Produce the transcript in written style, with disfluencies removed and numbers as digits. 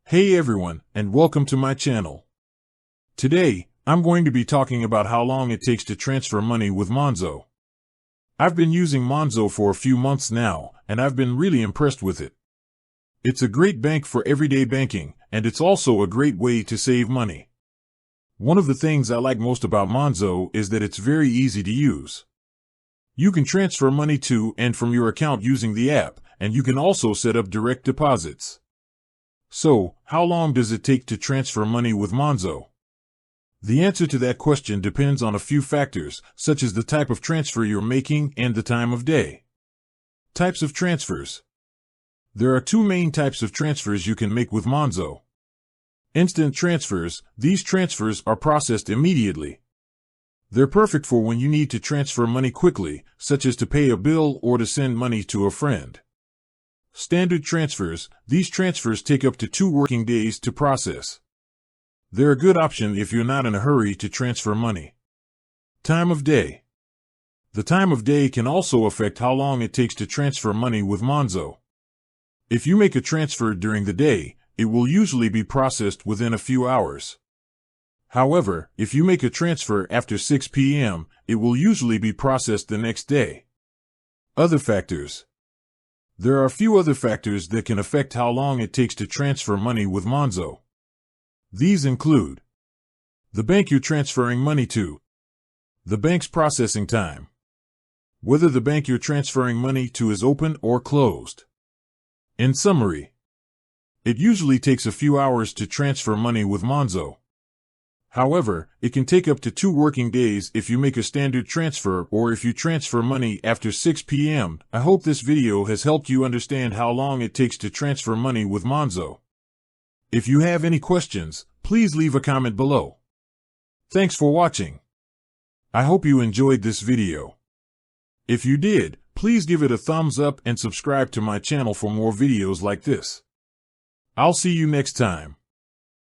Hey everyone, and welcome to my channel. Today, I'm going to be talking about how long it takes to transfer money with Monzo. I've been using Monzo for a few months now, and I've been really impressed with it. It's a great bank for everyday banking, and it's also a great way to save money. One of the things I like most about Monzo is that it's very easy to use. You can transfer money to and from your account using the app, and you can also set up direct deposits. So, how long does it take to transfer money with Monzo? The answer to that question depends on a few factors, such as the type of transfer you're making and the time of day. Types of transfers. There are two main types of transfers you can make with Monzo. Instant transfers. These transfers are processed immediately. They're perfect for when you need to transfer money quickly, such as to pay a bill or to send money to a friend. Standard transfers. These transfers take up to 2 working days to process. They're a good option if you're not in a hurry to transfer money. Time of day. The time of day can also affect how long it takes to transfer money with Monzo. If you make a transfer during the day, it will usually be processed within a few hours. However, if you make a transfer after 6 p.m., it will usually be processed the next day. Other factors. There are a few other factors that can affect how long it takes to transfer money with Monzo. These include the bank you're transferring money to, the bank's processing time, whether the bank you're transferring money to is open or closed. In summary, it usually takes a few hours to transfer money with Monzo. However, it can take up to 2 working days if you make a standard transfer or if you transfer money after 6 p.m. I hope this video has helped you understand how long it takes to transfer money with Monzo. If you have any questions, please leave a comment below. Thanks for watching. I hope you enjoyed this video. If you did, please give it a thumbs up and subscribe to my channel for more videos like this. I'll see you next time.